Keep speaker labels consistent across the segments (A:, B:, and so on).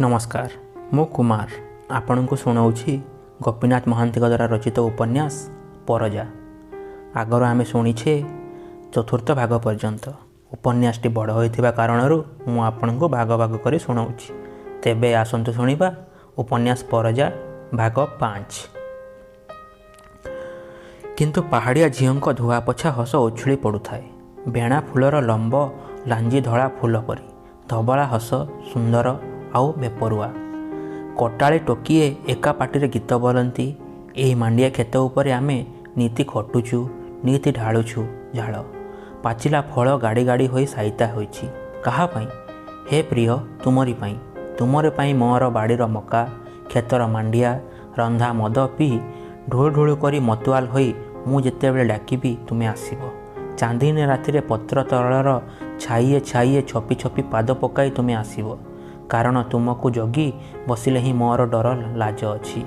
A: नमस्कार मु कुमार आपण को शुणाऊँगी गोपीनाथ महांती द्वारा रचित उपन्यास परजा। आगर आम शुणीछे चतुर्थ भाग पर्यंत। उपन्यासटी बड़ होइथिबा कारणरू मु आपण को भाग भाग कर शुणाऊँगी। तेबे आसंतु शुणिबा उपन्यास परजा भाग 5। किंतु पहाड़िया झीओं धुआ पछा हस उछुली पड़ुଥାଏ। बेणा फूलर लंब लांजी धड़ा फूल परी धबला हस सुंदर आउ बेपरुआ। कटाली टोकीए एका पार्टी गीत बोलती। यही मांडिया खेत उपरे आमे नीति खटुचु नीति ढालुछु झाड़। पाचिला फल गाड़ी गाड़ी होई साइता होइछि। कहा पाई? हे प्रिय तुमरी पाई। तुमरे पाई मोर बाड़ीर मका खेतर मांडिया रंधा मद पी ढोल ढोल करी मतुआल होई मु जेतेबेले डाकिबी तुमे आसीबो। चांदिनी रातिरे पत्र तलर छाइए छाइए छपी छपी पाद पकाई तुमे आसीबो। कारण तुमको जगी बसिले ही मोर डर लाज अछि।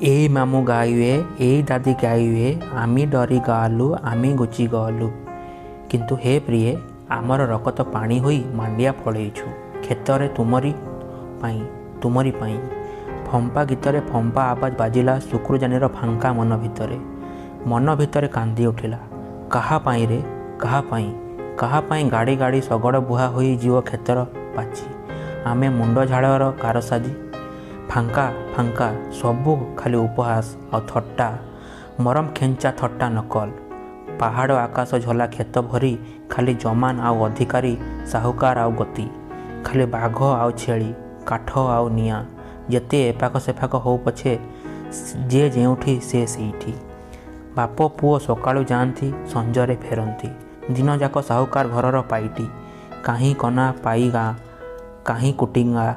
A: एई मामू गाइए एई दादी गाइए आमी डरी गालु आमी गुची गलु। किंतु हे प्रिय आमर रकत पानी होई मांडिया फलैछु खेतरे तुमरी पाई। फंपा गीतरे फंपा आवाज बाजिला शुक्रजानीर फांका मन भितरे कांदी उठिला। कहा पाई रे कहा पाई गाड़ी गाड़ी सगड़ बुहा होई जीव खेतर पाची। आमे मुंड झाड़र कारसाजी फांका फांका सबू खाली उपहास और थट्टा मरम खेंचा थट्टा नकल। पहाड़ आकाश झला खेत भरी खाली जमान आउ अधिकारी साहुकार आउ गति। खाली बाघ आउ छेली काठ आउ निया जेते एपाक सेपाक हो पछे जे जेउठी से सेठी। बाप पुओ सकाळु जाती संजरे फेरती। दिन जाक साहुकार घरर पाइटी कहीं कना पाईगा कहीं कुटिंगा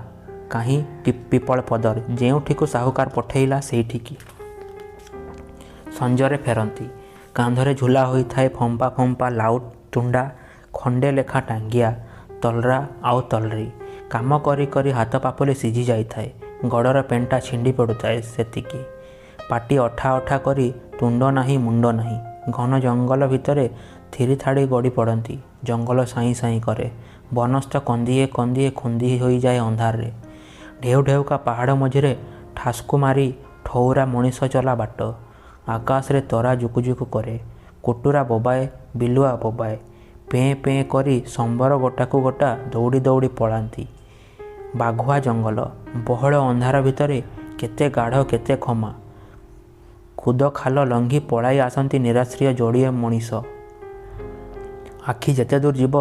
A: कहीं पिपल पदर जेउठी को साहुकार पठेला सेठिकी संजरे फेरती। कांधरे झुला होई थाए फंपा फंपा लाउट चुंडा खंडे लेखा टांगिया तलरा आउ तलरी। काम करी करी हाथ पापले सिझी जाई थाए। गड़र पेंटा छिंडी पड़ुଥାଏ सेतिकी। पाटी अठा अठा करी तुंड नाही मुंड नाही। घन जंगल भितरे थिरी थाड़ी गड़ी पड़ती। जंगल साई साई करे। बनस्थ कंदिए कंदिए खुंदी हो जाए अंधार रे। ढेउ ढेउ का पहाड़ मझिरे ठासकु मारी ठौरा मनीष चला बाट। आकाश रे तरा जुकुजुकु करे। कुटुरा बोबाए बिलुआ बोबाए पें पें करी संबर गोटाकु गोटा दौड़ी दौड़ी पड़ाती। बाघुआ जंगल बहल अंधार भितरे केते गाढ़ केते खमा खुद खाल लंघी पलाई आसती निराश्रिय जोड़िए मनीष। आखि जेते दूर जीव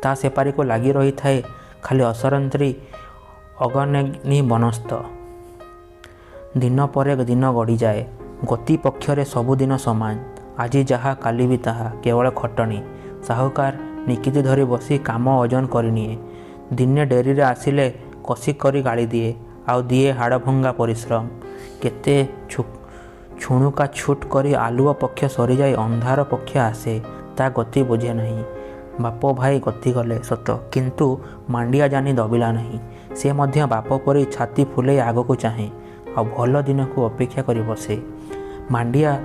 A: ता सेपारी को लगी रही थाए खाली असरंत्री अगनेग्नि बनस्थ। दिन पर दिन गड़ी जाए। गति पक्षरे सबुदिन समान। आज जहा काली भी ताहा केवल खटणी। साहुकार निकिति धरी बसी काम ओजन करनिए। दिने डेरी रे आसिले कसी करी गाड़ी दिए आउ दिए हाड़ भंगा परिश्रम। केते छुणुका छुट करी आलुआ पक्ष सरी जाए अंधार पक्ष आसे ता गति बुझे नहीं। बाप भाई गति गले सत किंतु मांडिया जानी दबिला नहीं। से मध्य बाप परी छाती फुले आग को चाहे आ भल दिन को अपेक्षा करी बसे। मांडिया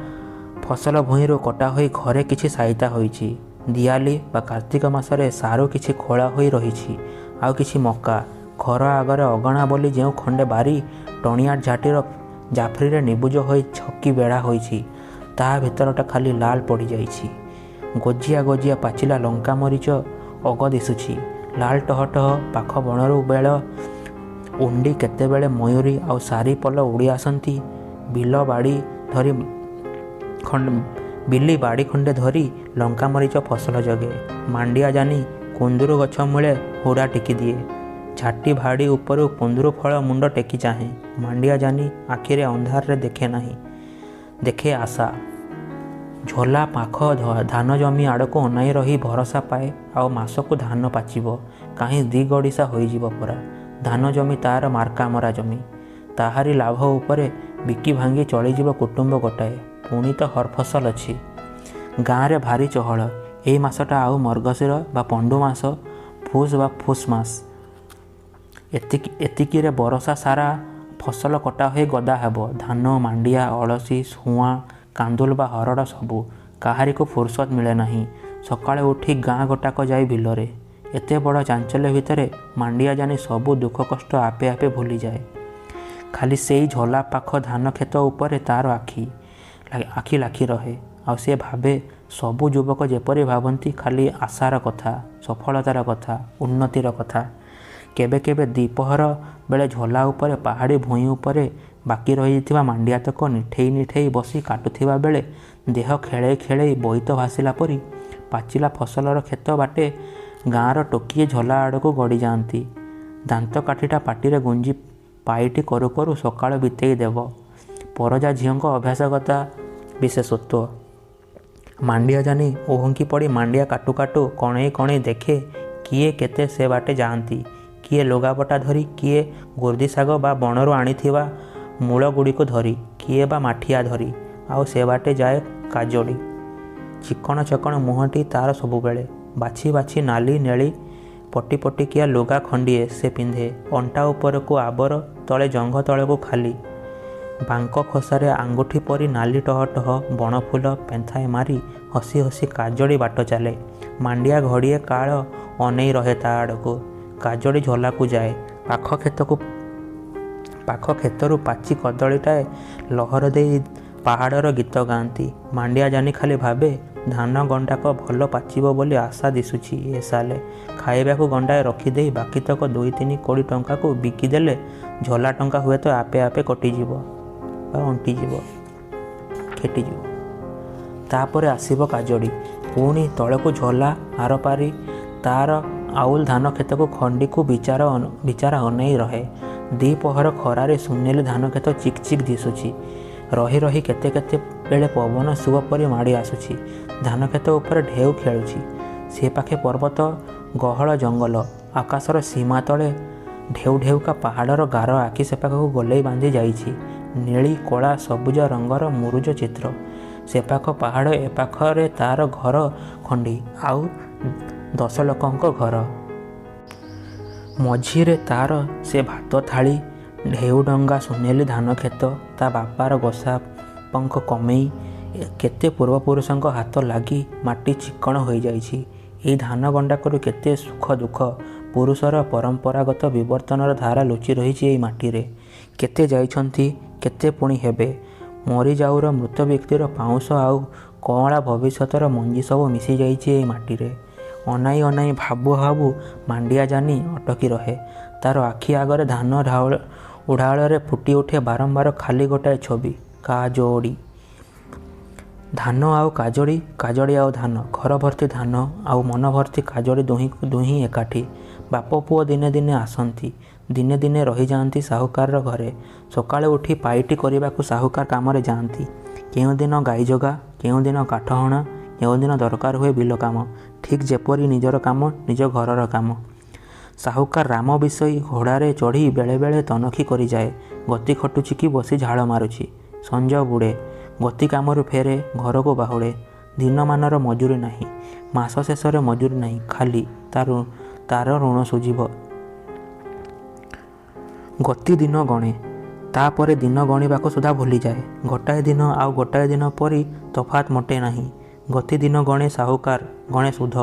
A: फसल भूईरू कटा होई घरे किछि साइता होईछि। दियाली बा कार्तिक मासरे सारू किछि खोला होई रहिछि आउ किछि मक्का। घर आगरे अगणा बोली जेउ खंडे बारी टणिया झाटीर जाफरी रे निबुज होई छकी बेड़ा होईछि ता भितरटा खाली लाल पड़ी जाइछि। गजिया गजिया पाचिला लंका मरीच अग दिशुछि। लाल टहटह पाख बणरू बेल उंडी केतेबेले मयूरी आउ सारी पल उड़ी आसती। बिली बाड़ी खंडे धरी लंका मरीच फसल जगे। मांडिया जानी कुंदुरु गछ मूले हुड़ा टेकी दिए। छाटी भाड़ी उपरू कुंदुरु फल मुंड टेकी चाहे। मांडिया जानी आखिरे अंधार रे देखे नहीं देखे आशा। झोला पाख धान जमी आड़ को अनाई रही भरोसा पाए आउ मासकु धान पाचिब कहीं दी गड़िशा होइजिब परा। धान जमी तार मार्का मरा जमी ताहारी लाभ उपरे बिकी भांगी चलीजिब कुटुंब गोटाए। पुणी तो हर फसल अच्छी गाँव रे भारी चहल। एई मासटा आउ मर्गशीर बा पंडु मास फूस बा फूस मास एतिकी रे बरसा सारा फसल कटा हो गदा हेब। धान मांडिया अलसी सुआ कांदुल बा हरड़ सबू काहारी को फुर्सत मिले नहीं। सकाळे उठी गाँ गोटाक जाई बिलरे ଏତେ ବଡ଼ ଚାଞ୍ଚଲ୍ୟ ଭିତରେ ମାଣ୍ଡିଆ ଜାନି ସବୁ ଦୁଃଖ କଷ୍ଟ ଆପେ ଆପେ ଭୁଲିଯାଏ। ଖାଲି ସେଇ ଝୋଲା ପାଖ ଧାନ କ୍ଷେତ ଉପରେ ତା'ର ଆଖି ଲାଖି ରହେ। ଆଉ ସେ ଭାବେ ସବୁ ଯୁବକ ଯେପରି ଭାବନ୍ତି ଖାଲି ଆଶାର କଥା, ସଫଳତାର କଥା, ଉନ୍ନତିର କଥା। କେବେ କେବେ ଦ୍ୱିପହର ବେଳେ ଝୋଲା ଉପରେ ପାହାଡ଼ି ଭୂଇଁ ଉପରେ ବାକି ରହିଯାଇଥିବା ମାଣ୍ଡିଆତକ ନିଠେଇ ନିଠେଇ ବସି କାଟୁଥିବା ବେଳେ ଦେହ ଖେଳେଇ ଖେଳେଇ ବୋଇତ ଭାସିଲା ପରି ପାଚିଲା ଫସଲର କ୍ଷେତ ବାଟେ ଗାଁର ଟୋକିଏ ଝୋଲା ଆଡ଼କୁ ଗଡ଼ି ଯାଆନ୍ତି। ଦାନ୍ତ କାଠିଟା ପାଟିରେ ଗୁଞ୍ଜି ପାଇଟି କରୁ କରୁ ସକାଳ ବିତେଇ ଦେବ। ପରଜା ଝିଅଙ୍କ ଅଭ୍ୟାସଗତା ବିଶେଷତ୍ୱ। ମାଣ୍ଡିଆ ଜାନି ଓହଙ୍କି ପଡ଼ି ମାଣ୍ଡିଆ କାଟୁ କାଟୁ କଣେଇ କଣେଇ ଦେଖେ କିଏ କେତେ ସେ ବାଟେ ଯାଆନ୍ତି। କିଏ ଲୁଗାପଟା ଧରି, କିଏ ଗୁର୍ଦି ଶାଗ ବା ବଣରୁ ଆଣିଥିବା ମୂଳ ଗୁଡ଼ିକୁ ଧରି, କିଏ ବା ମାଠିଆ ଧରି। ଆଉ ସେ ବାଟେ ଯାଏ କାଜଡ଼ି। ଚିକଣ ଚକଣ ମୁହଁଟି ତା'ର ସବୁବେଳେ। ବାଛି ବାଛି ନାଲି ନେଳି ପଟି ପଟିକିଆ ଲୁଗା ଖଣ୍ଡିଏ ସେ ପିନ୍ଧେ। ଅଣ୍ଟା ଉପରକୁ ଆବର, ତଳେ ଜଙ୍ଘ ତଳକୁ ଖାଲି। ବାଙ୍କ ଖୋସାରେ ଆଙ୍ଗୁଠି ପରି ନାଲି ଟହ ଟହ ବଣଫୁଲ ପେନ୍ଥାଏ ମାରି ହସି ହସି କାଜଡ଼ି ବାଟ ଚାଲେ। ମାଣ୍ଡିଆ ଘଡ଼ିଏ କାଳ ଅନେଇ ରହେ ତା' ଆଡ଼କୁ। କାଜଡ଼ି ଝୋଲାକୁ ଯାଏ। ପାଖ କ୍ଷେତରୁ ପାଚି କଦଳୀଟାଏ ଲହର ଦେଇ ପାହାଡ଼ର ଗୀତ ଗାଆନ୍ତି। ମାଣ୍ଡିଆ ଜାନି ଖାଲି ଭାବେ ଧାନ ଗଣ୍ଡାକ ଭଲ ପାଚିବ ବୋଲି ଆଶା ଦିଶୁଛି ଏ ସାଲେ। ଖାଇବାକୁ ଗଣ୍ଡାଏ ରଖିଦେଇ ବାକିତକ 2-3 କୋଡ଼ି ଟଙ୍କାକୁ ବିକିଦେଲେ ଝୋଲା ଟଙ୍କା ହୁଏତ ଆପେ ଆପେ କଟିଯିବ ବା ଅଣ୍ଟିଯିବ, ଖେଟିଯିବ। ତାପରେ ଆସିବ କାଜଡ଼ି। ପୁଣି ତଳକୁ ଝୋଲା ଆରପାରି ତା'ର ଆଉଲ ଧାନ କ୍ଷେତକୁ ଖଣ୍ଡିକୁ ବିଚାରା ଅନେଇ ରହେ। ଦ୍ୱିପହର ଖରାରେ ସୁନେଲି ଧାନ କ୍ଷେତ ଚିକ୍ ଚିକ୍ ଦିଶୁଛି। ରହି ରହି କେତେ କେତେ ବେଳେ ପବନ ସୁଅ ପରି ମାଡ଼ି ଆସୁଛି। ଧାନ କ୍ଷେତ ଉପରେ ଢେଉ ଖେଳୁଛି। ସେ ପାଖେ ପର୍ବତ, ଗହଳ ଜଙ୍ଗଲ। ଆକାଶର ସୀମା ତଳେ ଢେଉ ଢେଉକା ପାହାଡ଼ର ଗାର ଆଖି ସେପାଖକୁ ଗୋଲେଇ ବାନ୍ଧି ଯାଇଛି। ନେଳି କଳା ସବୁଜ ରଙ୍ଗର ମୁରୁଜ ଚିତ୍ର। ସେପାଖ ପାହାଡ଼, ଏପାଖରେ ତା'ର ଘର ଖଣ୍ଡି, ଆଉ 10 ଲୋକଙ୍କ ଘର। ମଝିରେ ତା'ର ସେ ଭାତ ଥାଳି, ଢେଉ ଡଙ୍ଗା, ସୁନେଲି ଧାନ କ୍ଷେତ, ତା' ବାପାର ଗୋସାପଙ୍କ କମେଇ। କେତେ ପୂର୍ବପୁରୁଷଙ୍କ ହାତ ଲାଗି ମାଟି ଚିକ୍କଣ ହୋଇଯାଇଛି। ଏଇ ଧାନ ଗଣ୍ଡାକରୁ କେତେ ସୁଖ ଦୁଃଖ, ପୁରୁଷର ପରମ୍ପରାଗତ ବିବର୍ତ୍ତନର ଧାରା ଲୁଚି ରହିଛି ଏଇ ମାଟିରେ। କେତେ ଯାଇଛନ୍ତି, କେତେ ପୁଣି ହେବେ। ମରିଯାଉର ମୃତ ବ୍ୟକ୍ତିର ପାଉଁଶ ଆଉ କଅଁଳା ଭବିଷ୍ୟତର ମଞ୍ଜି ସବୁ ମିଶିଯାଇଛି ଏଇ ମାଟିରେ। ଅନାଇ ଅନାଇ ଭାବୁ ଭାବୁ ମାଣ୍ଡିଆ ଜାନି ଅଟକି ରହେ। ତା'ର ଆଖି ଆଗରେ ଧାନ ଉଡ଼ାଳରେ ଫୁଟି ଉଠେ ବାରମ୍ବାର ଖାଲି ଗୋଟାଏ ଛବି, କାଜୋଡ଼ି। ଧାନ ଆଉ କାଜଡ଼ି, କାଜଡ଼ି ଆଉ ଧାନ। ଘର ଭର୍ତ୍ତି ଧାନ ଆଉ ମନ ଭର୍ତ୍ତି କାଜଡ଼ି ଦୁହିଁ ଏକାଠି। ବାପ ପୁଅ ଦିନେ ଦିନେ ଆସନ୍ତି, ଦିନେ ଦିନେ ରହିଯାଆନ୍ତି ସାହୁକାରର ଘରେ। ସକାଳେ ଉଠି ପାଇଟି କରିବାକୁ ସାହୁକାର କାମରେ ଯାଆନ୍ତି। କେଉଁଦିନ ଗାଈ ଜଗା, କେଉଁଦିନ କାଠ ହଣା, କେଉଁଦିନ ଦରକାର ହୁଏ ବିଲ କାମ। ଠିକ୍ ଯେପରି ନିଜର କାମ, ନିଜ ଘରର କାମ। ସାହୁକାର ରାମ ବିଶୋଇ ଘୋଡ଼ାରେ ଚଢ଼ି ବେଳେବେଳେ ତନଖି କରିଯାଏ। ଗତି ଖଟୁଛି କି ବସି ଝାଳ ମାରୁଛି। ସଞ୍ଜ ବୁଡ଼େ, ଗତି କାମରୁ ଫେରେ, ଘରକୁ ବାହୁଡ଼େ। ଦିନମାନର ମଜୁରୀ ନାହିଁ, ମାସ ଶେଷରେ ମଜୁରୀ ନାହିଁ, ଖାଲି ତା'ର ଋଣ ଶୁଝିବ। ଗତି ଦିନ ଗଣେ, ତା'ପରେ ଦିନ ଗଣିବାକୁ ସୁଦ୍ଧା ଭୁଲିଯାଏ। ଗୋଟାଏ ଦିନ ଆଉ ଗୋଟାଏ ଦିନ ପରି ତଫାତ୍ ମୋଟେ ନାହିଁ। ଗତି ଦିନ ଗଣେ ସାହୁକାର, ଗଣେ ସୁଧ।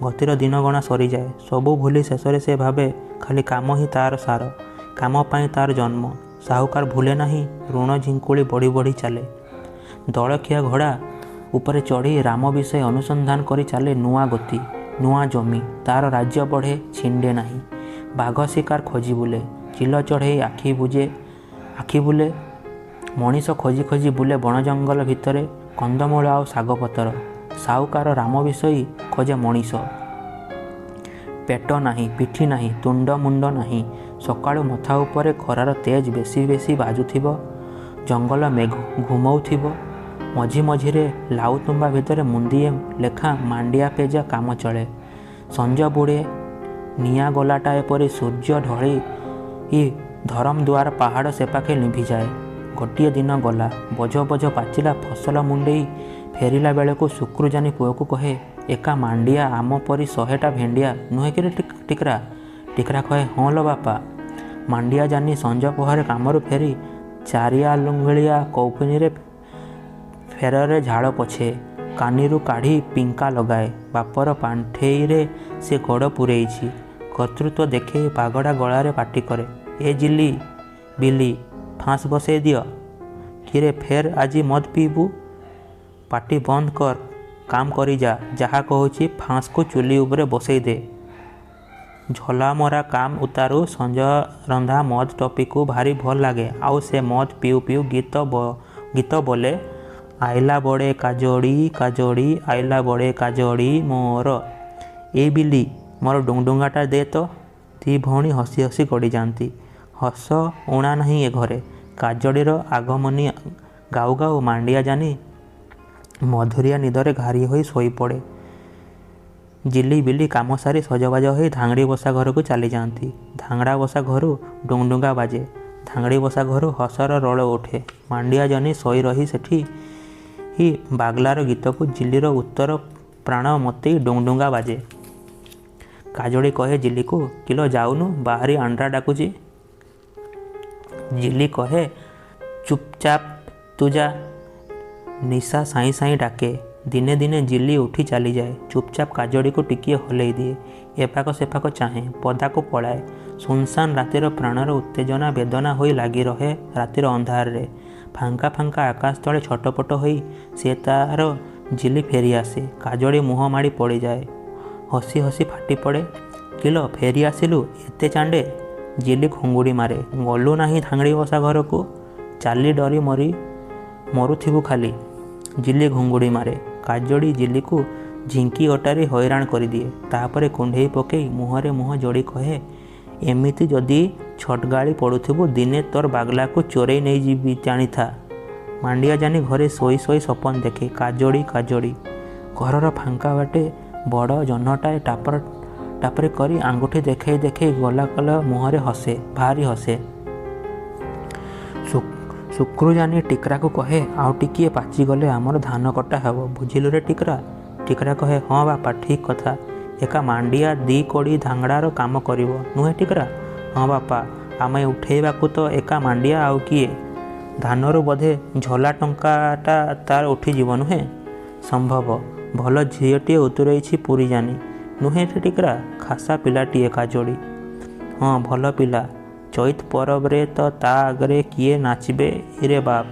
A: ଗତିର ଦିନ ଗଣା ସରିଯାଏ। ସବୁ ଭୁଲି ଶେଷରେ ସେ ଭାବେ ଖାଲି କାମ ହିଁ ତା'ର ସାର, କାମ ପାଇଁ ତା'ର ଜନ୍ମ। ସାହୁକାର ଭୁଲେ ନାହିଁ, ଋଣ ଝିଙ୍କୁଳି ବଢ଼ି ବଢ଼ି ଚାଲେ। ଦଳଖିଆ ଘୋଡ଼ା ଉପରେ ଚଢ଼ି ରାମ ବିଷୟ ଅନୁସନ୍ଧାନ କରି ଚାଲେ ନୂଆ ଗତି, ନୂଆ ଜମି। ତା'ର ରାଜ୍ୟ ବଢ଼େ, ଛିଣ୍ଡେ ନାହିଁ। ବାଘ ଶିକାର ଖୋଜି ବୁଲେ, ଚିଲ ଚଢ଼େଇ ଆଖି ବୁଲେ। ମଣିଷ ଖୋଜି ଖୋଜି ବୁଲେ ବଣ ଜଙ୍ଗଲ ଭିତରେ, କନ୍ଦମୂଳ ଆଉ ଶାଗପତ୍ର। ସାହୁକାର ରାମ ବିଷୟୀ ଖୋଜେ ମଣିଷ। ପେଟ ନାହିଁ, ପିଠି ନାହିଁ, ତୁଣ୍ଡ ମୁଣ୍ଡ ନାହିଁ। ସକାଳୁ ମଥା ଉପରେ ଖରାର ତେଜ ବେଶୀ ବେଶୀ ବାଜୁଥିବ। ଜଙ୍ଗଲ ଘୁମଉଥିବ। ମଝି ମଝିରେ ଲାଉତୁମ୍ବା ଭିତରେ ମୁନ୍ଦିଏ ଲେଖା ମାଣ୍ଡିଆ ପେଜା କାମ ଚଳେ। ସଞ୍ଜ ବୁଡ଼େ, ନିଆଁ ଗଲାଟାଏ ପରି ସୂର୍ଯ୍ୟ ଢଳି ଧରମଦୁଆର ପାହାଡ଼ ସେପାଖେ ଲିଭିଯାଏ। ଗୋଟିଏ ଦିନ ଗଲା। ବଜ ବଜ ପାଚିଲା ଫସଲ ମୁଣ୍ଡେଇ ଫେରିଲା ବେଳକୁ ଶୁକ୍ରୁ ଜାନି ପୁଅକୁ କହେ, ଏକା ମାଣ୍ଡିଆ ଆମ ପରି 100ଟା ଭେଣ୍ଡିଆ ନୁହେଁ କିରେ ଟିକରା? ଟିକରା କହେ, ହଁ ଲୋ ବାପା। ମାଣ୍ଡିଆ ଜାନି ସଞ୍ଜ ପହରେ କାମରୁ ଫେରି ଚାରିଆଙ୍ଗୁଳିଆ କୌପୁନୀରେ ଫେରରେ ଝାଳ ପୋଛେ। କାନିରୁ କାଢ଼ି ପିଙ୍କା ଲଗାଏ। ବାପର ପାଣ୍ଠେଇରେ ସେ ଗୋଡ଼ ପୂରେଇଛି। କର୍ତ୍ତୃତ୍ୱ ଦେଖେଇ ପାଗଳା ଗଳାରେ ପାଟି କରେ, ଏ ଜିଲି ବିଲି ଫାଁସ ବସେଇ ଦିଅ। କିରେ ଫେର ଆଜି ମଦ ପିଇବୁ? ପାଟି ବନ୍ଦ କର, କାମ କରି ଯା। ଯାହା କହୁଛି ଫାଁସକୁ ଚୁଲି ଉପରେ ବସେଇ ଦେ। ଝଲାମରା କାମ ଉତାରୁ ସଞ୍ଜ ରନ୍ଧା ମଦ ଟପିକୁ ଭାରି ଭଲ ଲାଗେ। ଆଉ ସେ ମଦ ପିଉ ପିଉ ଗୀତ ବୋଲେ, ଆଇଲା ବଡ଼େ କାଜଡ଼ି କାଜଡ଼ି ଆଇଲା ବଡ଼େ କାଜଡ଼ି ମୋର। ଏଇ ବିଲି ମୋର ଡୁଙ୍ଗଡୁଙ୍ଗାଟା ଦେ ତ। ଦି ଭଉଣୀ ହସି ହସି ଗଡ଼ିଯାଆନ୍ତି। ହସ ଉଣା ନାହିଁ ଏ ଘରେ। କାଜଡ଼ିର ଆଗମନୀ ଗାଉ ଗାଉ ମାଣ୍ଡିଆ ଜାନି ମଧୁରିଆ ନିଦରେ ଘାରି ହୋଇ ଶୋଇପଡ଼େ। ଜିଲି ବିଲି କାମ ସାରି ସଜବାଜ ହୋଇ ଧାଙ୍ଗଡ଼ି ବସା ଘରକୁ ଚାଲିଯାଆନ୍ତି। ଧାଙ୍ଗଡ଼ା ବସା ଘରୁ ଡୁଙ୍ଗଡୁଙ୍ଗା ବାଜେ। ଧାଙ୍ଗଡ଼ି ବସା ଘରୁ ହସର ରୋଳ ଉଠେ। ମାଣ୍ଡିଆ ଜନି ଶୋଇ ରହି ସେଠି ବାଗଲାର ଗୀତକୁ ଜିଲିର ଉତ୍ତର ପ୍ରାଣ ମତେଇ ଡୁଙ୍ଗଡୁଙ୍ଗା ବାଜେ। କାଜଡ଼ି କହେ ଜିଲିକୁ, କିଲୋ ଯାଉନୁ, ବାହାରି ଆଣ୍ଡ୍ରା ଡାକୁଛି। ଜିଲି କହେ, ଚୁପଚାପ ତୁ ଯା। ନିଶା ସାଇଁ ସାଇଁ ଡାକେ। ଦିନେ ଦିନେ ଜିଲି ଉଠି ଚାଲିଯାଏ। ଚୁପଚାପ କାଜଡ଼ିକୁ ଟିକିଏ ହଲେଇ ଦିଏ। ଏପାଖ ସେପାଖ ଚାହେଁ, ପଦାକୁ ପଳାଏ। ସୁନସାନ ରାତିର ପ୍ରାଣର ଉତ୍ତେଜନା ବେଦନା ହୋଇ ଲାଗି ରହେ ରାତିର ଅନ୍ଧାରରେ। ଫାଙ୍କା ଫାଙ୍କା ଆକାଶ ତଳେ ଛଟପଟ ହୋଇ ସେ ତାର ଜିଲି ଫେରିଆସେ। କାଜଡ଼ି ମୁହଁ ମାଡ଼ି ପଡ଼ିଯାଏ। ହସି ହସି ଫାଟି ପଡ଼େ, କିଲୋ ଫେରି ଆସିଲୁ ଏତେ ଚାଣ୍ଡେ। ଜିଲି ଘୁଙ୍ଗୁଡ଼ି ମାରେ, ଗଲୁ ନାହିଁ ଧାଙ୍ଗଡ଼ି ବସା ଘରକୁ? ଚାଲି ଡରି ମରୁଥିବୁ ଖାଲି। ଜିଲି ଘୁଙ୍ଗୁଡ଼ି ମାରେ। କାଜଡ଼ି ଜିଲିକୁ ଝିଙ୍କି ଅଟାରି ହଇରାଣ କରିଦିଏ। ତାପରେ କୁଣ୍ଢେଇ ପକେଇ ମୁହଁରେ ମୁହଁ ଯୋଡ଼ି କହେ, ଏମିତି ଯଦି ଛଟଗାଳି ପଡ଼ୁଥିବୁ ଦିନେ ତୋର ବାଗଲାକୁ ଚୋରେଇ ନେଇଯିବି ଜାଣିଥା। ମାଣ୍ଡିଆ ଜାନି ଘରେ ଶୋଇ ଶୋଇ ସପନ ଦେଖେ, କାଜଡ଼ି କାଜଡ଼ି। ଘରର ଫାଙ୍କା ବାଟେ ବଡ଼ ଜହ୍ନଟାଏ ଟାପରି କରି ଆଙ୍ଗୁଠି ଦେଖେଇ ଦେଖେଇ ଗଲା ମୁହଁରେ ହସେ, ଭାରି ହସେ। ଶୁକ୍ରୁ ଜାନି ଟିକରାକୁ କହେ, ଆଉ ଟିକିଏ ପାଚିଗଲେ ଆମର ଧାନ କଟା ହେବ, ବୁଝିଲୁରେ ଟିକରା? ଟିକରା କହେ, ହଁ ବାପା ଠିକ୍ କଥା। ଏକା ମାଣ୍ଡିଆ 2 କୋଡ଼ି ଧାଙ୍ଗଡ଼ାର କାମ କରିବ, ନୁହେଁ ଟିକରା? ହଁ ବାପା, ଆମେ ଉଠେଇବାକୁ ତ ଏକା ମାଣ୍ଡିଆ ଆଉ କିଏ? ଧାନରୁ ବୋଧେ ଝଲା ଟଙ୍କାଟା ତାର ଉଠିଯିବ ନୁହେଁ? ସମ୍ଭବ। ଭଲ ଝିଅଟିଏ ଉତୁରେଇଛି ପୁରୀ ଜାନି, ନୁହେଁ ଟିକରା? ଖାସା ପିଲାଟିଏ କାଜଡ଼ି। ହଁ ଭଲ ପିଲା। ଚୈତ ପରବରେ ତ ତା ଆଗରେ କିଏ ନାଚିବେ ଇରେ ବାପ।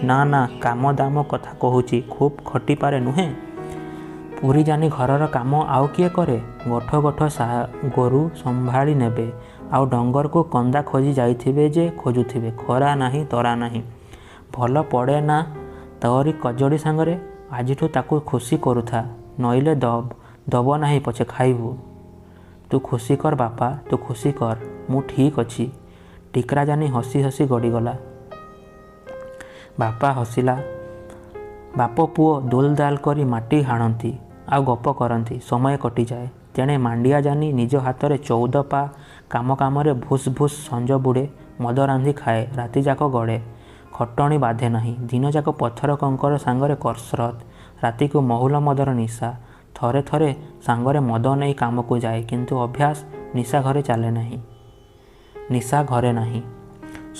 A: ନା ନା, କାମ ଦାମ କଥା କହୁଛି, ଖୁବ୍ ଖଟିପାରେ ନୁହେଁ? ପୁରୀ ଜାନି ଘରର କାମ ଆଉ କିଏ କରେ? ଗୋଠ ଗୋଠ ଗୋରୁ ସମ୍ଭାଳି ନେବେ। ଆଉ ଡଙ୍ଗରକୁ କନ୍ଦା ଖୋଜି ଯାଇଥିବେ ଯେ ଖୋଜୁଥିବେ। ଖରା ନାହିଁ ତରା ନାହିଁ। ଭଲ ପଡ଼େ ନା ତୋରି କାଜଡ଼ି ସାଙ୍ଗରେ? ଆଜିଠୁ ତାକୁ ଖୁସି କରୁଥା, ନଇଲେ ଦବ ନାହିଁ ପଛେ ଖାଇବୁ। ତୁ ଖୁସି କର ବାପା, ତୁ ଖୁସି କର, ମୁଁ ଠିକ୍ ଅଛି। ଟିକରା ଜାନି ହସି ହସି ଗଡ଼ିଗଲା। ବାପା ହସିଲା। ବାପ ପୁଅ ଦୁଲଦାଲ କରି ମାଟି ହାଣନ୍ତି ଆଉ ଗପ କରନ୍ତି। ସମୟ କଟିଯାଏ। ତେଣେ ମାଣ୍ଡିଆ ଜାନି ନିଜ ହାତରେ 14 ପା କାମରେ ଭୁସ୍ ଭୁସ୍ ସଞ୍ଜ ବୁଡ଼େ। ମଦ ରାନ୍ଧି ଖାଏ। ରାତିଯାକ ଗଡ଼େ। ଖଟଣି ବାଧେ ନାହିଁ। ଦିନଯାକ ପଥର କଙ୍କର ସାଙ୍ଗରେ କସରତ। ରାତିକୁ ମହୁଲ ମଦର ନିଶା। ଥରେ ଥରେ ସାଙ୍ଗରେ ମଦ ନେଇ କାମକୁ ଯାଏ। କିନ୍ତୁ ଅଭ୍ୟାସ, ନିଶା ଘରେ ଚାଲେ ନାହିଁ। ନିଶା ଘରେ ନାହିଁ।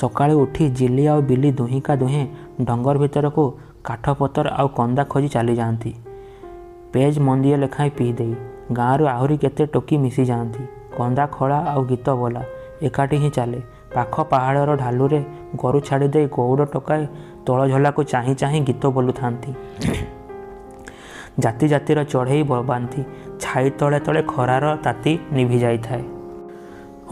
A: ସକାଳୁ ଉଠି ଜିଲି ଆଉ ବିଲି ଦୁହିଁକା ଦୁହେଁ ଡଙ୍ଗର ଭିତରକୁ କାଠପତର ଆଉ କନ୍ଦା ଖୋଜି ଚାଲିଯାଆନ୍ତି। ପେଜ ମନ୍ଦିଏ ଲେଖାଏଁ ପିଇ ଦେଇ। ଗାଁରୁ ଆହୁରି କେତେ ଟୋକି ମିଶିଯାଆନ୍ତି। କନ୍ଦା ଖୋଳା ଆଉ ଗୀତ ବୋଲା ଏକାଠି ହିଁ ଚାଲେ। ପାଖ ପାହାଡ଼ର ଢାଲୁରେ ଗୋରୁ ଛାଡ଼ି ଦେଇ ଗଉଡ଼ ଟୋକାଏ ତଳଝଲାକୁ ଚାହିଁ ଚାହିଁ ଗୀତ ବୋଲୁଥାନ୍ତି। ଜାତି ଜାତିର ଚଢ଼େଇ ବୋବାନ୍ତି। ଛାଇ ତଳେ ତଳେ ଖରାର ତାତି ନିଭି ଯାଇଥାଏ।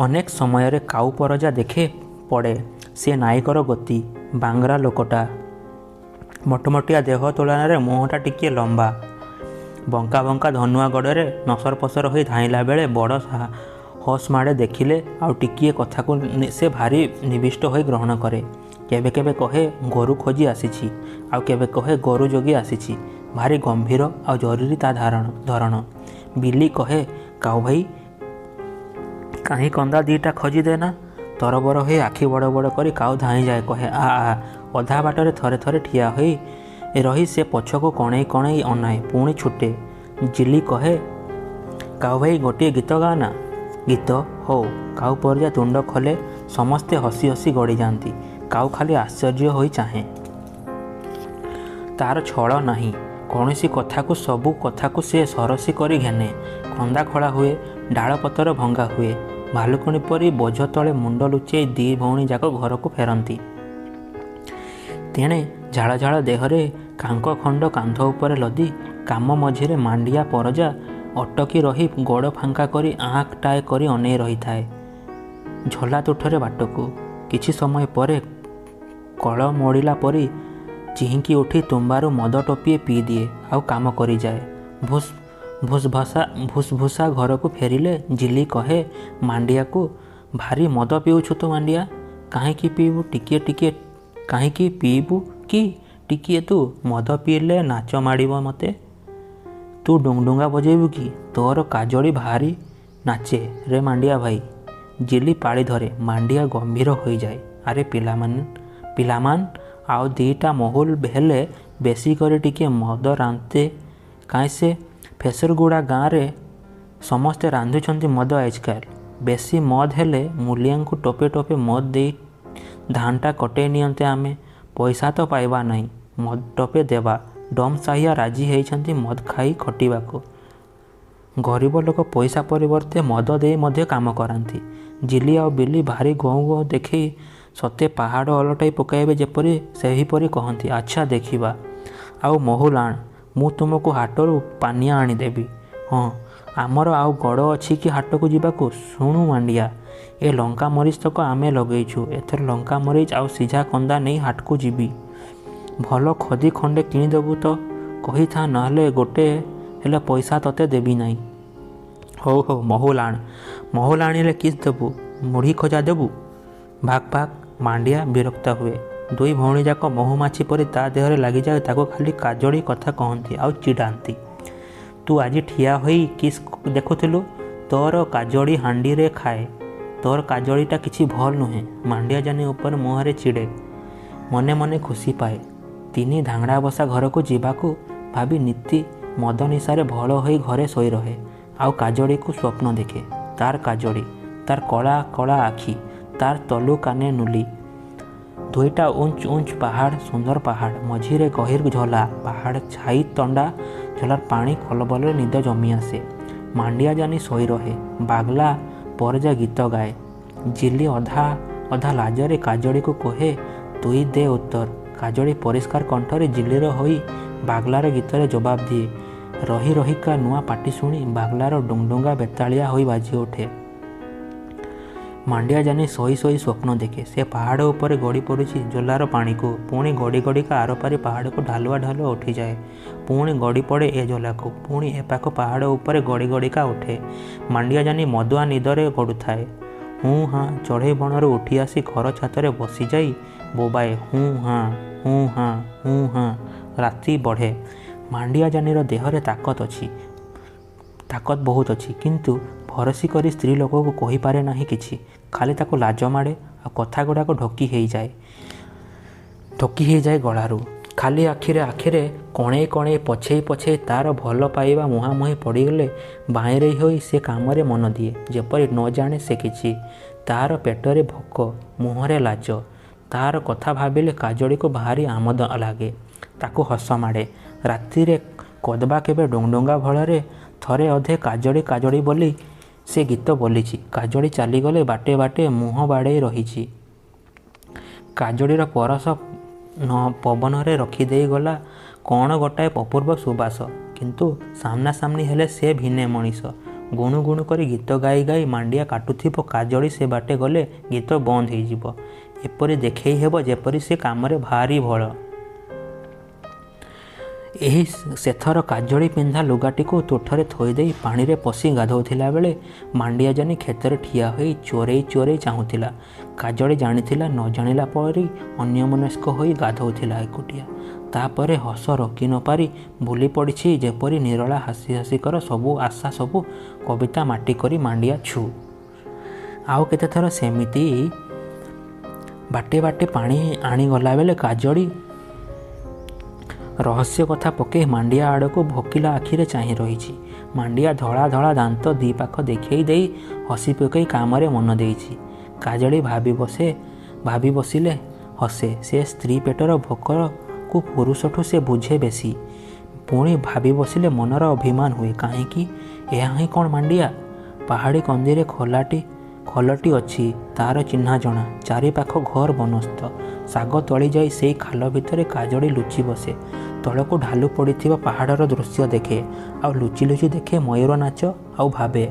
A: ଅନେକ ସମୟରେ କାଉ ପରଜା ଦେଖେ ପଡ଼େ। ସେ ନାଇକର ଗତି। ବାଙ୍ଗରା ଲୋକଟା। ମୋଟମୋଟିଆ ଦେହ ତୁଳନାରେ ମୁହଁଟା ଟିକିଏ ଲମ୍ବା। ବଙ୍କା ବଙ୍କା ଧନୁଆ ଗୋଡ଼ରେ ନସର ପସର ହୋଇ ଧାଇଁଲା ବେଳେ ବଡ଼ ହୋସ୍ ମାଡ଼େ ଦେଖିଲେ। ଆଉ ଟିକିଏ କଥାକୁ ସେ ଭାରି ନିବିଷ୍ଟ ହୋଇ ଗ୍ରହଣ କରେ। କେବେ କେବେ କହେ ଗୋରୁ ଖୋଜି ଆସିଛି, ଆଉ କେବେ କହେ ଗୋରୁ ଜଗି ଆସିଛି। ଭାରି ଗମ୍ଭୀର ଆଉ ଜରୁରୀ ତା ଧରଣ। ବିଲି କହେ, କାଉ ଭାଇ କାହିଁ କନ୍ଦା 2ଟା ଖୋଜି ଦେନା। ତରବର ହୋଇ ଆଖି ବଡ଼ ବଡ଼ କରି କାଉ ଧାଇଁଯାଏ। କହେ, ଆ ଆ। ଅଧା ବାଟରେ ଥରେ ଥରେ ଠିଆ ହୋଇ ରହି ସେ ପଛକୁ କଣେଇ କଣେଇ ଅନାଏ, ପୁଣି ଛୁଟେ। ଜିଲି କହେ, କାଉ ଭାଇ ଗୋଟିଏ ଗୀତ ଗାଆ ନା। ଗୀତ? ହଉ। କାଉ ପରଜା ତୁଣ୍ଡ ଖୋଲେ। ସମସ୍ତେ ହସି ହସି ଗଡ଼ିଯାଆନ୍ତି। କାଉ ଖାଲି ଆଶ୍ଚର୍ଯ୍ୟ ହୋଇ ଚାହେଁ। ତାର ଛଳ ନାହିଁ। କୌଣସି କଥାକୁ ସବୁ କଥାକୁ ସେ ସରସି କରି ଘେନେ। କନ୍ଦା ଖୋଳା ହୁଏ। ଡାଳପତ୍ର ଭଙ୍ଗା ହୁଏ। ଭାଲୁକୁଣି ପରି ବୋଝ ତଳେ ମୁଣ୍ଡ ଲୁଚେଇ ଦି ଭଉଣୀ ଯାକ ଘରକୁ ଫେରନ୍ତି। ତେଣେ ଝାଳ ଝାଳ ଦେହରେ କାଙ୍କ ଖଣ୍ଡ କାନ୍ଧ ଉପରେ ଲଦି କାମ ମଝିରେ ମାଣ୍ଡିଆ ପରଜା ଅଟକି ରହି ଗୋଡ଼ ଫାଙ୍କା କରି ଆଁଟାଏ କରି ଅନେଇ ରହିଥାଏ ଝୋଲା ତୁଠରେ ବାଟକୁ। କିଛି ସମୟ ପରେ କଳ ମୋଡ଼ିଲା ପରି ଚିହିଁକି ଉଠି ତୁମ୍ବାରୁ ମଦ ଟୋପିଏ ପିଇଦିଏ ଆଉ କାମ କରିଯାଏ। ଭୁସ୍ଭୁସା ଘରକୁ ଫେରିଲେ ଜିଲି କହେ ମାଣ୍ଡିଆକୁ, ଭାରି ମଦ ପିଉଛୁ ତୁ ମାଣ୍ଡିଆ। କାହିଁକି ପିଇବୁ କାହିଁକି ପିଇବୁ କି ଟିକିଏ ତୁ? ମଦ ପିଇଲେ ନାଚ ମାଡ଼ିବ ମୋତେ। ତୁ ଡୁଙ୍ଗଡୁଙ୍ଗା ବଜେଇବୁ କି? ତୋର କାଜଳି ଭାରି ନାଚେ ରେ ମାଣ୍ଡିଆ ଭାଇ। ଜିଲି ପାଳି ଧରେ। ମାଣ୍ଡିଆ ଗମ୍ଭୀର ହୋଇଯାଏ। ଆରେ ପିଲାମାନ ଆଉ ଦିଟା ମହୁଲ ହେଲେ ବେଶୀ କରି ଟିକେ ମଦ ରାନ୍ଧେ କାହିଁ ସେ? ଫେସରଗୁଡ଼ା ଗାଁରେ ସମସ୍ତେ ରାନ୍ଧୁଛନ୍ତି ମଦ ଆଜକାଲ। ବେଶୀ ମଦ ହେଲେ ମୂଲିଆଙ୍କୁ ଟୋପେ ଟୋପେ ମଦ ଦେଇ ଧାନଟା କଟେଇ ନିଅନ୍ତେ ଆମେ। ପଇସା ତ ପାଇବା ନାହିଁ, ମଦ ଟୋପେ ଦେବା। ଡମ୍ ସାହିଆ ରାଜି ହେଇଛନ୍ତି ମଦ ଖାଇ ଖଟିବାକୁ। ଗରିବ ଲୋକ ପଇସା ପରିବର୍ତ୍ତେ ମଦ ଦେଇ ମଧ୍ୟ କାମ କରାନ୍ତି। ଜିଲି ଆଉ ବିଲି ଭାରି ଗଉଁ ଗଉଁ ଦେଖେଇ ସତେ ପାହାଡ଼ ଓଲଟାଇ ପକାଇବେ ଯେପରି ସେହିପରି କହନ୍ତି, ଆଚ୍ଛା ଦେଖିବା। ଆଉ ମହୁଲ ଆଣ, ମୁଁ ତୁମକୁ ହାଟରୁ ପାନିଆ ଆଣିଦେବି। ହଁ, ଆମର ଆଉ ଗଡ଼ ଅଛି କି ହାଟକୁ ଯିବାକୁ? ଶୁଣୁ ମାଣ୍ଡିଆ, ଏ ଲଙ୍କା ମରିଚ ତକ ଆମେ ଲଗେଇଛୁ। ଏଥର ଲଙ୍କା ମରିଚ ଆଉ ସିଝା କନ୍ଦା ନେଇ ହାଟକୁ ଯିବି। ଭଲ ଖଦି ଖଣ୍ଡେ କିଣିଦେବୁ ତ କହିଥା, ନହେଲେ ଗୋଟେ ହେଲେ ପଇସା ତତେ ଦେବି ନାହିଁ। ହଉ ମହୁଲ ଆଣ। ମହୁଲ ଆଣିଲେ କିସ୍ ଦେବୁ? ମୁଢ଼ି ଖଜା ଦେବୁ? ଭାଗ। ମାଣ୍ଡିଆ ବିରକ୍ତ ହୁଏ। ଦୁଇ ଭଉଣୀ ଯାକ ମହୁମାଛି ପରି ତା ଦେହରେ ଲାଗିଯାଇ ତାକୁ ଖାଲି କାଜଳି କଥା କହନ୍ତି ଆଉ ଚିଡ଼ାନ୍ତି। ତୁ ଆଜି ଠିଆ ହୋଇ କିସ୍ ଦେଖୁଥିଲୁ? ତୋର କାଜଳି ହାଣ୍ଡିରେ ଖାଏ। ତୋର କାଜଳିଟା କିଛି ଭଲ ନୁହେଁ। ମାଣ୍ଡିଆ ଜାନି ଉପରେ ମୁହଁରେ ଚିଡ଼େ, ମନେ ମନେ ଖୁସି ପାଏ। ତିନି ଧାଙ୍ଗଡ଼ା ବସା ଘରକୁ ଯିବାକୁ ଭାବି ନୀତି ମଦ ନିଶାରେ ଭଳ ହୋଇ ଘରେ ଶୋଇ ରହେ ଆଉ କାଜଳିକୁ ସ୍ୱପ୍ନ ଦେଖେ। ତାର କାଜଳି, ତାର କଳା କଳା ଆଖି, ତାର ତଲୁ କାନେ ନୁଲି। ଦୁଇଟା ଉଞ୍ଚ ପାହାଡ଼, ସୁନ୍ଦର ପାହାଡ଼, ମଝିରେ ଗହିର ଝୋଲା। ପାହାଡ଼ ଛାଇ ତଣ୍ଡା ଝୋଲାର ପାଣି କଲବଲରେ ନିଦ ଜମି ଆସେ। ମାଣ୍ଡିଆ ଜାନି ଶୋଇ ରହେ। ବାଗଲା ପରଜା ଗୀତ ଗାଏ। ଜିଲି ଅଧା ଲାଜରେ କାଜଳିକୁ କହେ, ତୁଇ ଦେ ଉତ୍ତର। କାଜଳି ପରିଷ୍କାର କଣ୍ଠରେ ଜିଲିର ହୋଇ ବାଗଲାର ଗୀତରେ ଜବାବ ଦିଏ। ରହି ରହିକା ନୂଆ ପାଟି ଶୁଣି ବାଗଲାର ଡୁଙ୍ଗଡୁଙ୍ଗା ବେତାଳିଆ ହୋଇ ବାଜି ଉଠେ। ମାଣ୍ଡିଆ ଜାନି ଶୋଇ ସ୍ୱପ୍ନ ଦେଖେ। ସେ ପାହାଡ଼ ଉପରେ ଗଡ଼ି ପଡ଼ୁଛି ଝୋଲାର ପାଣିକୁ। ପୁଣି ଗଡ଼ିକା ଆରପାରି ପାହାଡ଼କୁ ଢାଲୁଆ ଉଠିଯାଏ। ପୁଣି ଗଡ଼ି ପଡ଼େ ଏ ଝୋଲାକୁ। ପୁଣି ଏପାଖ ପାହାଡ଼ ଉପରେ ଗଡ଼ିକା ଉଠେ। ମାଣ୍ଡିଆ ଜାନି ମଦୁଆ ନିଦରେ ଗଡ଼ୁଥାଏ। ହୁଁ ହାଁ ଚଢ଼େଇ ବଣରୁ ଉଠି ଆସି ଘର ଛାତରେ ବସିଯାଇ ବୋବାଏ ହୁଁ ହାଁ। ରାତି ବଢ଼େ। ମାଣ୍ଡିଆ ଜାନିର ଦେହରେ ତାକତ ବହୁତ ଅଛି, କିନ୍ତୁ ଭରସି କରି ସ୍ତ୍ରୀ ଲୋକକୁ କହିପାରେ ନାହିଁ କିଛି। ଖାଲି ତାକୁ ଲାଜ ମାଡ଼େ ଆଉ କଥା ଗୁଡ଼ାକ ଢୋକି ହେଇଯାଏ ଗଳାରୁ। ଖାଲି ଆଖିରେ କଣେଇ ପଛେଇ ତାର ଭଲ ପାଇବା ମୁହାଁମୁହିଁ ପଡ଼ିଗଲେ ବାଇଁରେଇ ହୋଇ ସେ କାମରେ ମନ ଦିଏ ଯେପରି ନ ଜାଣେ ସେ କିଛି। ତାର ପେଟରେ ଭୋକ, ମୁହଁରେ ଲାଜ। ତାର କଥା ଭାବିଲେ କାଜଳିକୁ ଭାରି ଆମୋଦ ଲାଗେ। ତାକୁ ହସ ମାଡ଼େ। ରାତିରେ କଦବା କେବେ ଡୁଙ୍ଗଡୁଙ୍ଗା ଭଳରେ ଥରେ ଅଧେ କାଜଳି ବୋଲି ସେ ଗୀତ ବୋଲିଛି। କାଜଳି ଚାଲିଗଲେ ବାଟେ ମୁହଁ ବାଡ଼େଇ ରହିଛି। କାଜଳିର ପରଶ ପବନରେ ରଖିଦେଇ ଗଲା କ'ଣ ଗୋଟାଏ ଅପୂର୍ବ ସୁବାସ। କିନ୍ତୁ ସାମ୍ନାସାମ୍ନି ହେଲେ ସେ ଭିନେ ମଣିଷ। ଗୁଣୁଗୁଣୁ କରି ଗୀତ ଗାଇ ମାଣ୍ଡିଆ କାଟୁଥିବ। କାଜଳି ସେ ବାଟେ ଗଲେ ଗୀତ ବନ୍ଦ ହେଇଯିବ। ଏପରି ଦେଖେଇ ହେବ ଯେପରି ସେ କାମରେ ଭାରି ଭଳ। ସେଥର କାଜଳି ପିନ୍ଧା ଲୁଗାଟିକୁ ତୁଠରେ ଥୋଇଦେଇ ପାଣିରେ ପଶି ଗାଧୋଉଥିଲା ବେଳେ ମାଣ୍ଡିଆ ଜାନି କ୍ଷେତରେ ଠିଆ ହୋଇ ଚୋରେଇ ଚାହୁଁଥିଲା। କାଜଳି ଜାଣିଥିଲା ନ ଜାଣିଲା ପରି ଅନ୍ୟମନସ୍କ ହୋଇ ଗାଧୋଉଥିଲା ଏକୁଟିଆ। ତାପରେ ହସ ରୋକି ନ ପାରି ଭୁଲି ପଡ଼ିଛି ଯେପରି ନିରୋଳା ହାସିକର ସବୁ ଆଶା, ସବୁ କବିତା ମାଟି କରି ମାଣ୍ଡିଆ ଛୁ। ଆଉ କେତେଥର ସେମିତି ବାଟେ ପାଣି ଆଣିଗଲା ବେଳେ କାଜଳି ରହସ୍ୟ କଥା ପକେଇ ମାଣ୍ଡିଆ ଆଡ଼କୁ ଭୋକିଲା ଆଖିରେ ଚାହିଁ ରହିଛି। ମାଣ୍ଡିଆ ଧଳା ଦାନ୍ତ ଦିପାଖ ଦେଖେଇ ଦେଇ ହସି ପକେଇ କାମରେ ମନ ଦେଇଛି। କାଜଳି ଭାବି ବସିଲେ ହସେ। ସେ ସ୍ତ୍ରୀ ପେଟର ଭୋକକୁ ପୁରୁଷଠୁ ସେ ବୁଝେ ବେଶୀ। ପୁଣି ଭାବି ବସିଲେ ମନର ଅଭିମାନ ହୁଏ। କାହିଁକି? ଏହା ହିଁ କ'ଣ ମାଣ୍ଡିଆ? ପାହାଡ଼ି କନ୍ଦିରେ ଖୋଲଟି ଅଛି, ତାର ଚିହ୍ନା ଜଣା। ଚାରିପାଖ ଘର ବନସ୍ତ। ଶାଗ ତଳି ଯାଇ ସେଇ ଖାଲ ଭିତରେ କାଜଳି ଲୁଚି ବସେ। ତଳକୁ ଢାଲୁ ପଡ଼ିଥିବା ପାହାଡ଼ର ଦୃଶ୍ୟ ଦେଖେ, ଆଉ ଲୁଚି ଲୁଚି ଦେଖେ ମୟୂର ନାଚ, ଆଉ ଭାବେ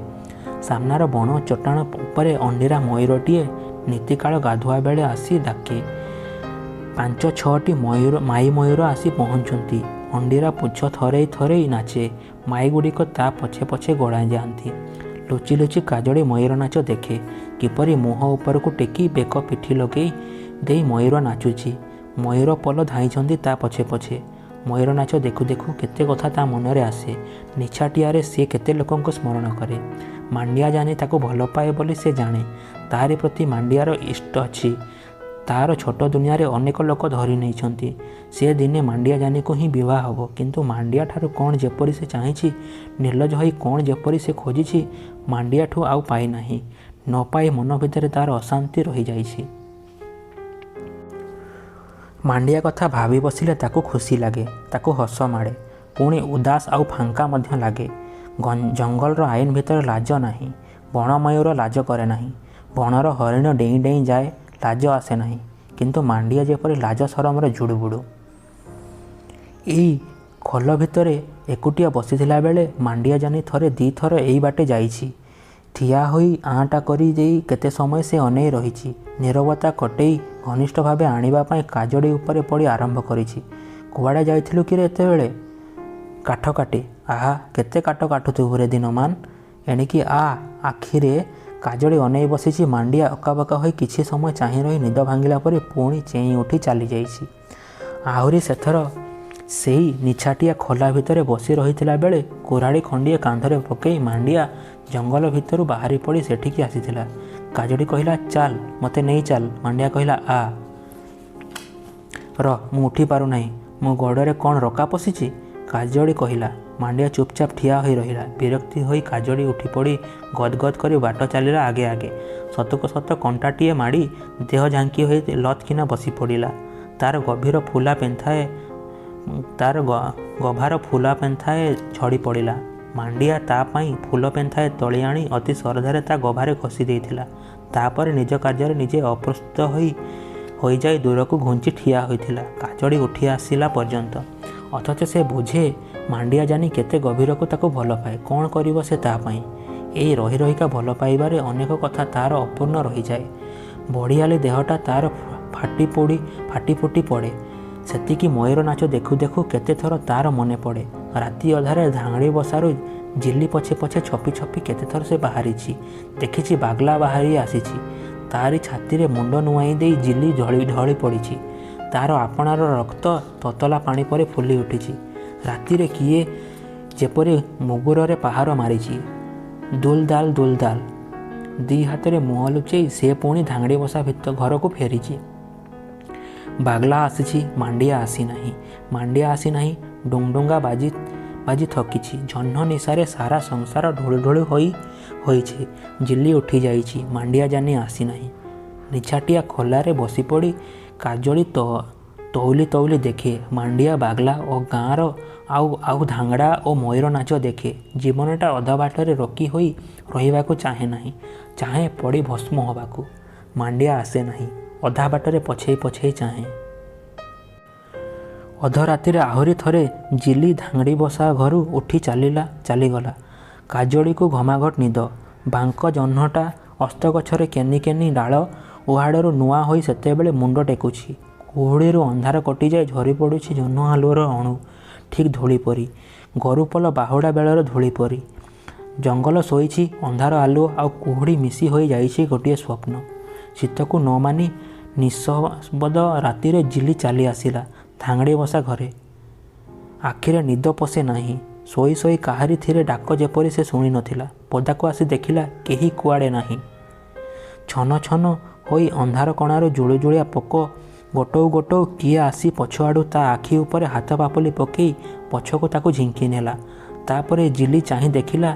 A: ସାମ୍ନାର ବଣ ଚଟାଣ ଉପରେ ଅଣ୍ଡିରା ମୟୂରଟିଏ ନୀତିକାଳ ଗାଧୁଆ ବେଳେ ଆସି ଡାକେ। 5-6ଟି ମାଇ ମୟୂର ଆସି ପହଞ୍ଚନ୍ତି। ଅଣ୍ଡିରା ପୁଚ୍ଛ ଥରେଇ ଥରେଇ ନାଚେ। ମାଇଗୁଡ଼ିକ ତା ପଛେ ପଛେ ଗଡ଼ାଇ ଯାଆନ୍ତି। ଲୁଚି ଲୁଚି କାଜଳି ମୟୂର ନାଚ ଦେଖେ। କିପରି ମୁହଁ ଉପରକୁ ଟେକି ବେକ ପିଠି ଲଗେଇ ଦେଇ ମୟୂର ନାଚୁଛି। ମୟୂର ପଲ ଧାଇଁଛନ୍ତି ତା ପଛେ ପଛେ। ମୟୂର ନାଚ ଦେଖୁ ଦେଖୁ କେତେ କଥା ତା ମନରେ ଆସେ। ନିଛାଟିଆରେ ସେ କେତେ ଲୋକଙ୍କୁ ସ୍ମରଣ କରେ। ମାଣ୍ଡିଆ ଜାନି ତାକୁ ଭଲ ପାଏ ବୋଲି ସେ ଜାଣେ। ତାରି ପ୍ରତି ମାଣ୍ଡିଆର ଇଷ୍ଟ ଅଛି। ତାର ଛୋଟ ଦୁନିଆରେ ଅନେକ ଲୋକ ଧରି ନେଇଛନ୍ତି। ସେ ଦିନେ ମାଣ୍ଡିଆ ଜାନିକୁ ହିଁ ବିବାହ ହେବ। କିନ୍ତୁ ମାଣ୍ଡିଆ ଠାରୁ କ'ଣ ଯେପରି ସେ ଚାହିଁଛି, ନିର୍ଲଜ ହୋଇ କ'ଣ ଯେପରି ସେ ଖୋଜିଛି, ମାଣ୍ଡିଆଠୁ ଆଉ ପାଇନାହିଁ। ନ ପାଇ ମନ ଭିତରେ ତାର ଅଶାନ୍ତି ରହିଯାଇଛି। ମାଣ୍ଡିଆ କଥା ଭାବି ବସିଲେ ତାକୁ ଖୁସି ଲାଗେ, ତାକୁ ହସ ମାଡ଼େ, ପୁଣି ଉଦାସ ଆଉ ଫାଙ୍କା ମଧ୍ୟ ଲାଗେ। ଜଙ୍ଗଲର ଆଇନ ଭିତରେ ଲାଜ ନାହିଁ। ବଣ ମୟୂର ଲାଜ କରେ ନାହିଁ। ବଣର ହରିଣ ଡେଇଁ ଡେଇଁ ଯାଏ, ଲାଜ ଆସେ ନାହିଁ। କିନ୍ତୁ ମାଣ୍ଡିଆ ଯେପରି ଲାଜ ସରମରେ ଜୁଡ଼ୁବୁଡ଼ୁ। ଏଇ ଖୋଲ ଭିତରେ ଏକୁଟିଆ ବସିଥିଲା ବେଳେ ମାଣ୍ଡିଆ ଜାନି ଥରେ ଦିଥର ଏଇ ବାଟେ ଯାଇଛି। ଠିଆ ହୋଇ ଆଁଟା କରି ଦେଇ କେତେ ସମୟ ସେ ଅନେଇ ରହିଛି। ନୀରବତା କଟେଇ ଘନିଷ୍ଠ ଭାବେ ଆଣିବା ପାଇଁ କାଜଳି ଉପରେ ପଡ଼ି ଆରମ୍ଭ କରିଛି। କୁଆଡ଼େ ଯାଇଥିଲୁ କିରେ ଏତେବେଳେ? କାଠ କାଟି। ଆହା, କେତେ କାଠ କାଟୁଥିବୁ ରେ ଦିନମାନ। ଏଣିକି ଆଖିରେ କାଜଳି ଅନେଇ ବସିଛି। ମାଣ୍ଡିଆ ଅକାବକା ହୋଇ କିଛି ସମୟ ଚାହିଁ ରହି ନିଦ ଭାଙ୍ଗିଲା ପରେ ପୁଣି ଚେଇଁ ଉଠି ଚାଲିଯାଇଛି। ଆହୁରି ସେଥର ସେଇ ନିଛାଟିଆ ଖୋଲା ଭିତରେ ବସି ରହିଥିଲା ବେଳେ କୁରାଢ଼ୀ ଖଣ୍ଡିଏ କାନ୍ଧରେ ପକେଇ ମାଣ୍ଡିଆ ଜଙ୍ଗଲ ଭିତରୁ ବାହାରି ପଡ଼ି ସେଠିକି ଆସିଥିଲା। କାଜଳି କହିଲା, ଚାଲ, ମୋତେ ନେଇ ଚାଲ। ମାଣ୍ଡିଆ କହିଲା, ମୁଁ ଉଠି ପାରୁନାହିଁ। ମୋ ଗୋଡ଼ରେ କ'ଣ ରକା ପଶିଛି? କାଜଳି କହିଲା। ମାଣ୍ଡିଆ ଚୁପଚାପ ଠିଆ ହୋଇ ରହିଲା। ବିରକ୍ତି ହୋଇ କାଜଳି ଉଠି ପଡ଼ି ଗଦ ଗଦ କରି ବାଟ ଚାଲିଲା ଆଗେ ଆଗେ। ସତକୁ ସତ କଣ୍ଟାଟିଏ ମାଡ଼ି ଦେହ ଝାଙ୍କି ହୋଇ ଲଥ୍ କିନା ବସି ପଡ଼ିଲା। ତାର ଗଭାର ଫୁଲା ପେନ୍ଥାଏ ଝଡ଼ି ପଡ଼ିଲା। ମାଣ୍ଡିଆ ତା ପାଇଁ ଫୁଲ ପେନ୍ଥାଏ ତୋଳି ଆଣି ଅତି ଶ୍ରଦ୍ଧାରେ ତା ଗଭାରେ ଘଷି ଦେଇଥିଲା। ତାପରେ ନିଜ କାର୍ଯ୍ୟରେ ନିଜେ ଅପ୍ରସ୍ତୁତ ହୋଇଯାଇ ଦୂରକୁ ଘୁଞ୍ଚି ଠିଆ ହୋଇଥିଲା କାଜଳି ଉଠି ଆସିଲା ପର୍ଯ୍ୟନ୍ତ। ଅଥଚ ସେ ବୁଝେ ମାଣ୍ଡିଆ ଜାନି କେତେ ଗଭୀରକୁ ତାକୁ ଭଲ ପାଏ। କ'ଣ କରିବ ସେ ତା ପାଇଁ? ଏଇ ରହି ରହିକା ଭଲ ପାଇବାରେ ଅନେକ କଥା ତାର ଅପୂର୍ଣ୍ଣ ରହିଯାଏ। ବଢ଼ିଆଲି ଦେହଟା ତାର ଫାଟି ଫୁଟି ପଡ଼େ। ସେତିକି ମୟୂର ନାଚ ଦେଖୁ ଦେଖୁ କେତେଥର ତାର ମନେ ପଡ଼େ। ରାତି ଅଧାରେ ଧାଙ୍ଗଡ଼ି ବସାରୁ ଜିଲି ପଛେ ପଛେ ଛପି ଛପି କେତେଥର ସେ ବାହାରିଛି। ଦେଖିଛି ବାଗ୍ଲା ବାହାରି ଆସିଛି। ତାରି ଛାତିରେ ମୁଣ୍ଡ ନୁଆଇଁ ଦେଇ ଜିଲି ଢଳି ପଡ଼ିଛି। ତାର ଆପଣାର ରକ୍ତ ତତଲା ପାଣି ପରି ଫୁଲି ଉଠିଛି। ରାତିରେ କିଏ ଯେପରି ମୁଗୁରରେ ପାହାର ମାରିଛି। ଦୁଲଦାଲ ଦୁଲଦାଲ। ଦି ହାତରେ ମୁହଁ ଲୁଚେଇ ସେ ପୁଣି ଧାଙ୍ଗଡ଼ି ବସା ଘରକୁ ଫେରିଛି। ବାଗ୍ଲା ଆସିଛି, ମାଣ୍ଡିଆ ଆସିନାହିଁ। ମାଣ୍ଡିଆ ଆସିନାହିଁ, ଡୁଙ୍ଗଡୁଙ୍ଗା ବାଜି ଥକିଛି। ଜହ୍ନ ନିଶାରେ ସାରା ସଂସାର ଢୁଳୁ ଢୁଳୁ ହୋଇଛି। ଜିଲି ଉଠି ଯାଇଛି, ମାଣ୍ଡିଆ ଜାନି ଆସିନାହିଁ। ନିଛାଟିଆ ଖୋଲାରେ ବସିପଡ଼ି କାଜଳି ତଉଲି ତଉଲି ଦେଖେ। ମାଣ୍ଡିଆ, ବାଗ୍ଲା ଓ ଗାଁର ଆଉ ଧାଙ୍ଗଡ଼ା ଓ ମୟୂର ନାଚ ଦେଖେ। ଜୀବନଟା ଅଧା ବାଟରେ ରୋକି ହୋଇ ରହିବାକୁ ଚାହେଁ ନାହିଁ। ଚାହେଁ ପଡ଼ି ଭସ୍ମ ହେବାକୁ। ମାଣ୍ଡିଆ ଆସେ ନାହିଁ। ଅଧା ବାଟରେ ପଛେଇ ପଛେଇ ଚାହେଁ। ଅଧରାତିରେ ଆହୁରି ଥରେ ଜିଲି ଧାଙ୍ଗଡ଼ି ବସା ଘରୁ ଉଠି ଚାଲିଗଲା। କାଜଳିକୁ ଘମାଘୋଟ ନିଦ। ବାଙ୍କ ଜହ୍ନଟା ଅସ୍ତଗଛରେ କେନି କେନି ଡାଳ ଉହାଡ଼ରୁ ନୂଆ ହୋଇ ସେତେବେଳେ ମୁଣ୍ଡ ଟେକୁଛି। କୁହୁଡ଼ିରୁ ଅନ୍ଧାର କଟିଯାଇ ଝରି ପଡ଼ୁଛି ଜହ୍ନ ଆଲୁଅର ଅଣୁ, ଠିକ୍ ଧୂଳି ପରି। ଗୋରୁପଲ ବାହୁଡ଼ା ବେଳର ଧୂଳି ପରି। ଜଙ୍ଗଲ ଶୋଇଛି। ଅନ୍ଧାର ଆଲୁଅ ଆଉ କୁହୁଡ଼ି ମିଶି ହୋଇ ଯାଇଛି ଗୋଟିଏ ସ୍ୱପ୍ନ। ଶୀତକୁ ନ ମାନି ନିଶବ୍ଦ ରାତିରେ ଜିଲି ଚାଲି ଆସିଲା ଧାଙ୍ଗଡ଼ି ବସା ଘରେ। ଆଖିରେ ନିଦ ପଶେ ନାହିଁ। ଶୋଇ ଶୋଇ କାହାରିଥିରେ ଡାକ ଯେପରି ସେ ଶୁଣି ନଥିଲା। ପଦାକୁ ଆସି ଦେଖିଲା କେହି କୁଆଡ଼େ ନାହିଁ। ଛନ ଛନ ହୋଇ ଅନ୍ଧାର କଣାରୁ ଜୁଳୁଜୁଳିଆ ପୋକ ଗୋଟଉ ଗୋଟଉ କିଏ ଆସି ପଛଆଡ଼ୁ ତା ଆଖି ଉପରେ ହାତ ପାପୁଲି ପକେଇ ପଛକୁ ତାକୁ ଝିଙ୍କି ନେଲା। ତାପରେ ଜିଲି ଚାହିଁ ଦେଖିଲା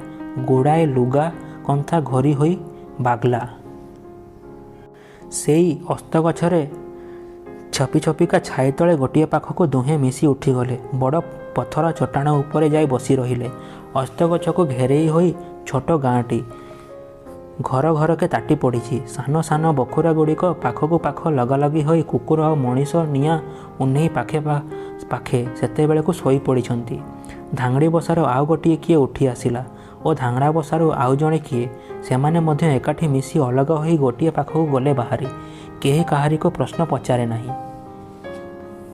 A: ଗୁଡ଼ାଏ ଲୁଗା କନ୍ଥା ଘୋରି ହୋଇ ବାଗ୍ଲା ସେଇ ଅସ୍ତଗଛରେ ଛପି ଛପିକା ଛାଇ ତଳେ ଗୋଟିଏ ପାଖକୁ ଦୁହେଁ ମିଶି ଉଠିଗଲେ। ବଡ଼ ପଥର ଚଟାଣ ଉପରେ ଯାଇ ବସି ରହିଲେ। ଅସ୍ତଗଛକୁ ଘେରେଇ ହୋଇ ଛୋଟ ଗାଁଟି। ଘର ଘରକେ ତାଟି ପଡ଼ିଛି। ସାନ ସାନ ବଖୁରା ଗୁଡ଼ିକ ପାଖକୁ ପାଖ ଲଗାଲଗି ହୋଇ କୁକୁର ଆଉ ମଣିଷ ନିଆଁ ଉହ୍ନେଇ ପାଖେ ପାଖେ ସେତେବେଳକୁ ଶୋଇ ପଡ଼ିଛନ୍ତି। ଧାଙ୍ଗଡ଼ି ବସାରୁ ଆଉ ଗୋଟିଏ କିଏ ଉଠି ଆସିଲା ଓ ଧାଙ୍ଗଡ଼ା ବସାରୁ ଆଉ ଜଣେ କିଏ, ସେମାନେ ମଧ୍ୟ ଏକାଠି ମିଶି ଅଲଗା ହୋଇ ଗୋଟିଏ ପାଖକୁ ଗଲେ ବାହାରି। କେହି କାହାରିକୁ ପ୍ରଶ୍ନ ପଚାରେ ନାହିଁ।